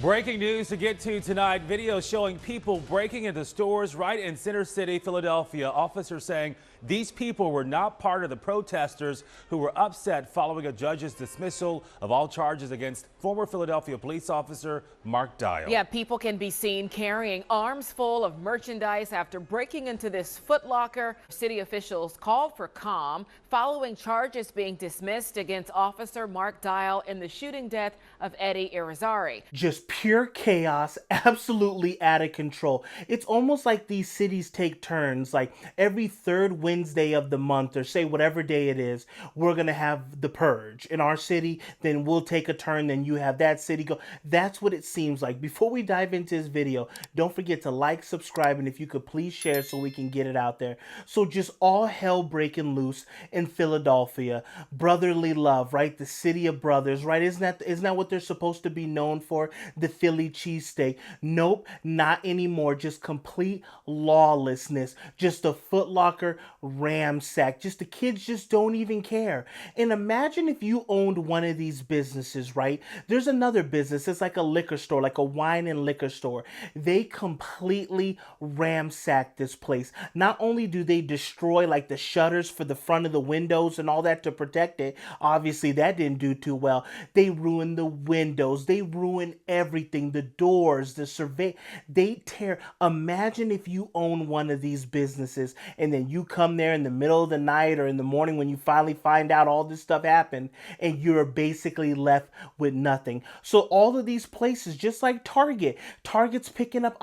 Breaking news to get to tonight. Video showing people breaking into stores right in Center City, Philadelphia. Officers saying these people were not part of the protesters who were upset following a judge's dismissal of all charges against former Philadelphia police officer Mark Dial. Yeah, people can be seen carrying arms full of merchandise after breaking into this Footlocker. City officials called for calm following charges being dismissed against Officer Mark Dial in the shooting death of Eddie Irizarry. Just pure chaos, absolutely out of control. It's almost like these cities take turns, like every third Wednesday of the month, or say whatever day it is, we're gonna have the purge in our city, then we'll take a turn, then you have that city go. That's what it seems like. Before we dive into this video, don't forget to like, subscribe, and if you could please share so we can get it out there. So just all hell breaking loose in Philadelphia. Brotherly love, right? The city of brothers, right? Isn't that what they're supposed to be known for? The Philly cheesesteak. Nope, not anymore. Just complete lawlessness. Just a Footlocker ramsack. Just the kids just don't even care. And imagine if you owned one of these businesses, right? There's another business. It's like a liquor store, like a wine and liquor store. They completely ransack this place. Not only do they destroy like the shutters for the front of the windows and all that to protect it. Obviously, that didn't do too well. They ruin the windows. They ruin everything, the doors, the survey. They tear. Imagine if you own one of these businesses and then you come there in the middle of the night or in the morning when you finally find out all this stuff happened and you're basically left with nothing. So all of these places, just like Target's picking up.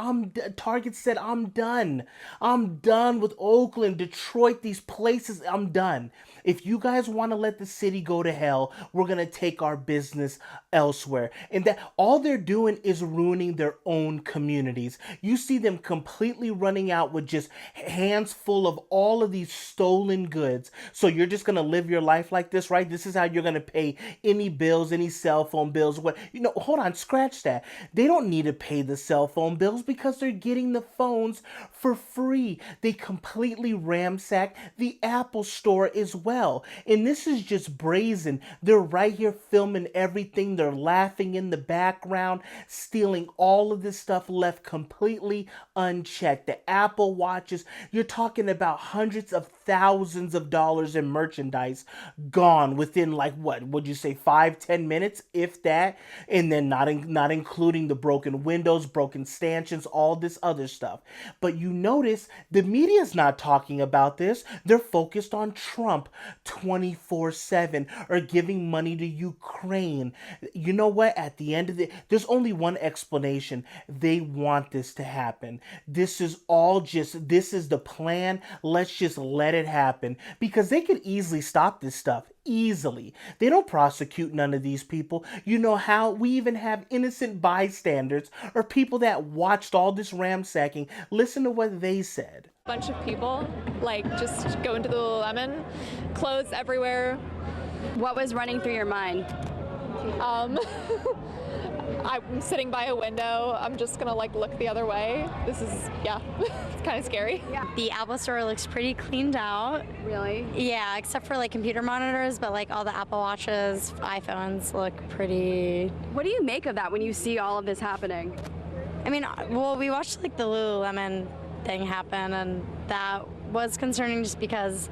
Target said, I'm done. I'm done with Oakland, Detroit, these places. I'm done. If you guys want to let the city go to hell, we're going to take our business elsewhere. And that all they're doing is ruining their own communities. You see them completely running out with just hands full of all of these stolen goods. So you're just going to live your life like this, right? This is how you're going to pay any bills, any cell phone bills. What, hold on, scratch that. They don't need to pay the cell phone bills because they're getting the phones for free. They completely ransack the Apple store as well. And this is just brazen. They're right here filming everything. They're laughing in the background, stealing all of this stuff left completely unchecked. The Apple Watches, you're talking about hundreds of thousands of dollars in merchandise gone within like what would you say 5-10 minutes, if that, and then not including the broken windows, broken stanchions, all this other stuff. But you notice the media's not talking about this. They're focused on Trump 24/7 or giving money to Ukraine. You know what? At the end of there's only one explanation. They want this to happen. This is the plan. Let's just let it happen because they could easily stop this stuff. Easily. They don't prosecute none of these people. You know how? We even have innocent bystanders or people that watched all this ransacking. Listen to what they said. Bunch of people like just go into the Lululemon, clothes everywhere. What was running through your mind? I'm sitting by a window. I'm just gonna like look the other way. This is, yeah, it's kind of scary. Yeah. The Apple store looks pretty cleaned out. Really? Yeah, except for like computer monitors, but like all the Apple Watches, iPhones look pretty. What do you make of that when you see all of this happening? I mean, well, we watched like the Lululemon thing happen, and that was concerning just because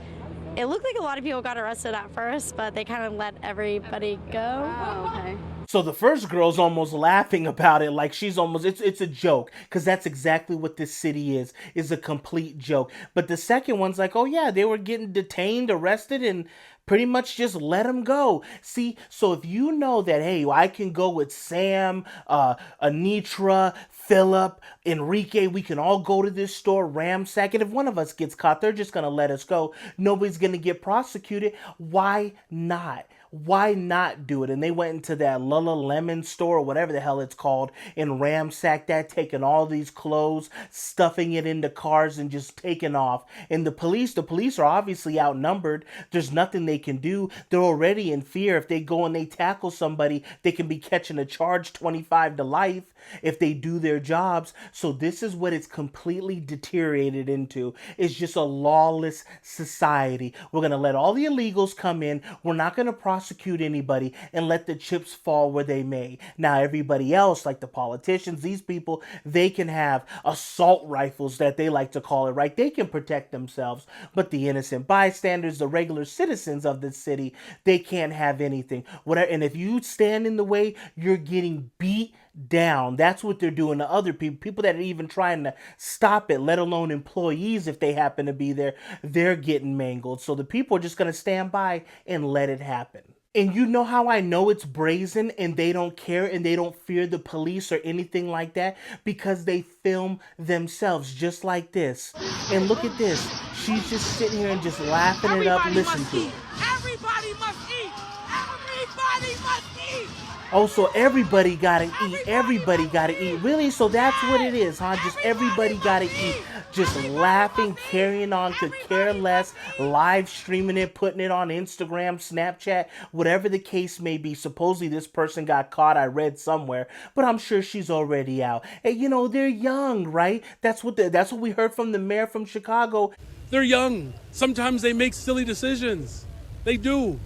it looked like a lot of people got arrested at first, but they kind of let everybody go. Oh, okay. So the first girl's almost laughing about it like she's almost, it's a joke, because that's exactly what this city is a complete joke. But the second one's like, oh yeah, they were getting detained, arrested, and pretty much just let them go. See, so if you know that, hey, I can go with Sam, Anitra, Philip, Enrique, we can all go to this store, ransack it. If one of us gets caught, they're just going to let us go. Nobody's going to get prosecuted. Why not? Why not do it? And they went into that Lululemon store or whatever the hell it's called and ransacked that, taking all these clothes, stuffing it into cars and just taking off. And the police are obviously outnumbered. There's nothing they can do. They're already in fear. If they go and they tackle somebody, they can be catching a charge 25 to life if they do their jobs. So this is what it's completely deteriorated into. It's just a lawless society. We're going to let all the illegals come in. We're not going to prosecute prosecute anybody and let the chips fall where they may. Now, everybody else, like the politicians, these people, they can have assault rifles that they like to call it, right? They can protect themselves, but the innocent bystanders, the regular citizens of the city, they can't have anything. Whatever, and if you stand in the way, you're getting beat down. That's what they're doing to other people that are even trying to stop it, let alone employees if they happen to be there. They're getting mangled. So the people are just going to stand by and let it happen. And you know how I know it's brazen and they don't care and they don't fear the police or anything like that? Because they film themselves just like this. And look at this. She's just sitting here and just laughing it up. Listen to it. Everybody must eat! Everybody must eat! Oh, so everybody gotta eat. Everybody gotta eat. Really? So that's what it is, huh? Just everybody gotta eat. Just laughing, carrying on, could care less, live streaming it, putting it on Instagram, Snapchat, whatever the case may be. Supposedly this person got caught, I read somewhere, but I'm sure she's already out. And you know, they're young, right? That's what we heard from the mayor from Chicago. They're young. Sometimes they make silly decisions. They do.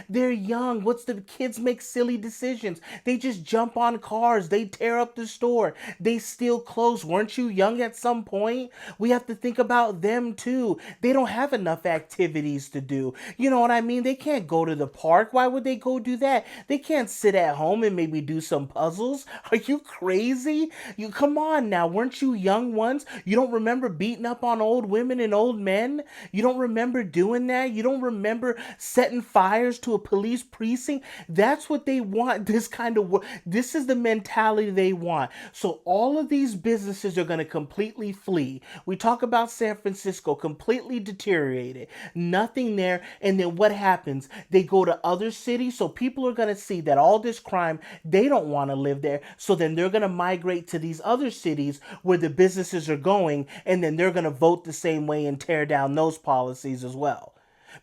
They're young. What's the kids make silly decisions? They just jump on cars. They tear up the store. They steal clothes. Weren't you young at some point? We have to think about them too. They don't have enough activities to do. You know what I mean? They can't go to the park. Why would they go do that? They can't sit at home and maybe do some puzzles. Are you crazy? You come on now. Weren't you young once? You don't remember beating up on old women and old men? You don't remember doing that? You don't remember setting fires to a police precinct? That's what they want. This is the mentality they want. So all of these businesses are going to completely flee. We talk about San Francisco, completely deteriorated, nothing there. And then what happens? They go to other cities. So people are going to see that all this crime, they don't want to live there. So then they're going to migrate to these other cities where the businesses are going, and then they're going to vote the same way and tear down those policies as well.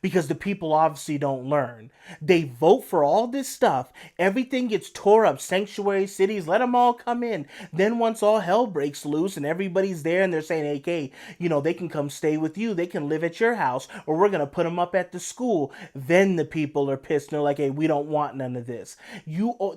Because the people obviously don't learn. They vote for all this stuff. Everything gets tore up. Sanctuary cities, let them all come in. Then once all hell breaks loose and everybody's there and they're saying, hey, you know, they can come stay with you. They can live at your house, or we're going to put them up at the school. Then the people are pissed. They're like, hey, we don't want none of this.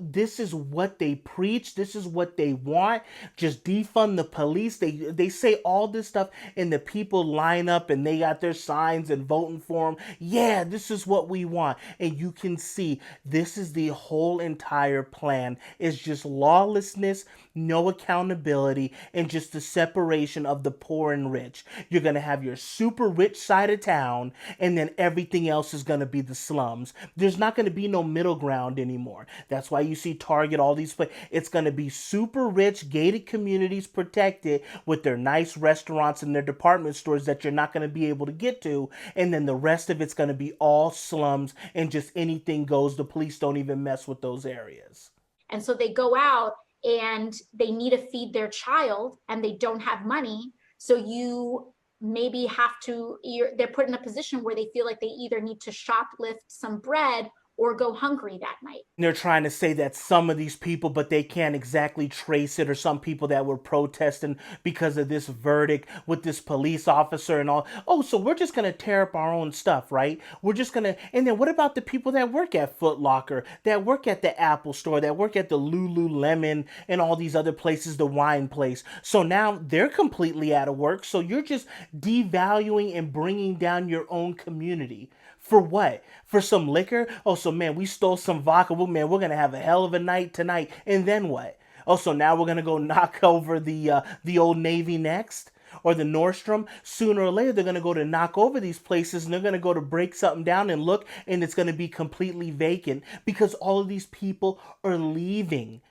This is what they preach. This is what they want. Just defund the police. They say all this stuff and the people line up and they got their signs and voting for them. Yeah, this is what we want. And you can see this is the whole entire plan. It's just lawlessness, no accountability, and just the separation of the poor and rich. You're going to have your super rich side of town, and then everything else is going to be the slums. There's not going to be no middle ground anymore. That's why you see Target, all these places. It's going to be super rich, gated communities protected with their nice restaurants and their department stores that you're not going to be able to get to. And then the rest of it's going to be all slums and just anything goes. The police don't even mess with those areas. And so they go out and they need to feed their child and they don't have money. So you maybe they're put in a position where they feel like they either need to shoplift some bread or go hungry that night. They're trying to say that some of these people, but they can't exactly trace it, or some people that were protesting because of this verdict with this police officer and all. Oh, so we're just going to tear up our own stuff, right? We're just going to, and then what about the people that work at Footlocker, that work at the Apple store, that work at the Lululemon and all these other places, the wine place? So now they're completely out of work. So you're just devaluing and bringing down your own community. For what? For some liquor? Oh, so man, we stole some vodka. Well, man, we're going to have a hell of a night tonight. And then what? Oh, so now we're going to go knock over the Old Navy next? Or the Nordstrom? Sooner or later, they're going to go to knock over these places and they're going to go to break something down and look, and it's going to be completely vacant because all of these people are leaving.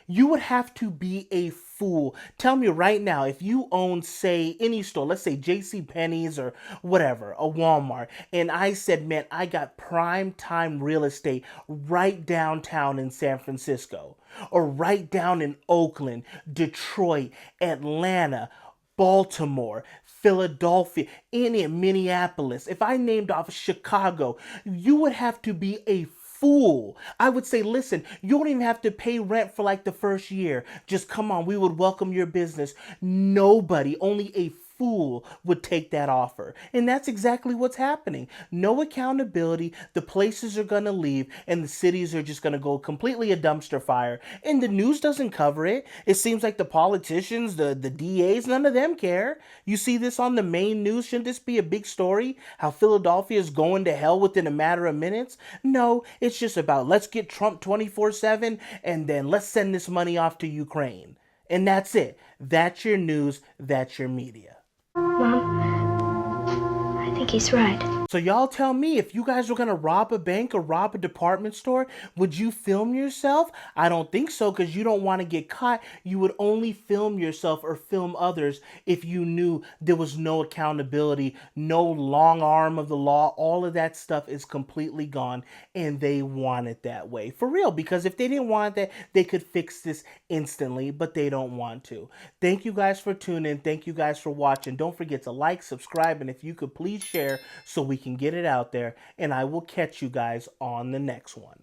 You would have to be a fool. Tell me right now, if you own, say, any store, let's say JCPenney's or whatever, a Walmart, and I said, man, I got prime time real estate right downtown in San Francisco, or right down in Oakland, Detroit, Atlanta, Baltimore, Philadelphia, in Minneapolis. If I named off Chicago, you would have to be a fool. I would say, listen, you don't even have to pay rent for like the first year. Just come on, we would welcome your business. Nobody, only a fool would take that offer. And that's exactly what's happening. No accountability. The places are going to leave and the cities are just going to go completely a dumpster fire. And the news doesn't cover it. It seems like the politicians, the DAs, none of them care. You see this on the main news. Shouldn't this be a big story? How Philadelphia is going to hell within a matter of minutes? No, it's just about let's get Trump 24/7 and then let's send this money off to Ukraine. And that's it. That's your news. That's your media. Mom, I think he's right. So y'all tell me, if you guys were going to rob a bank or rob a department store, would you film yourself? I don't think so, because you don't want to get caught. You would only film yourself or film others if you knew there was no accountability, no long arm of the law. All of that stuff is completely gone, and they want it that way. For real, because if they didn't want that, they could fix this instantly, but they don't want to. Thank you guys for tuning in. Thank you guys for watching. Don't forget to like, subscribe, and if you could please share so we can get it out there, and I will catch you guys on the next one.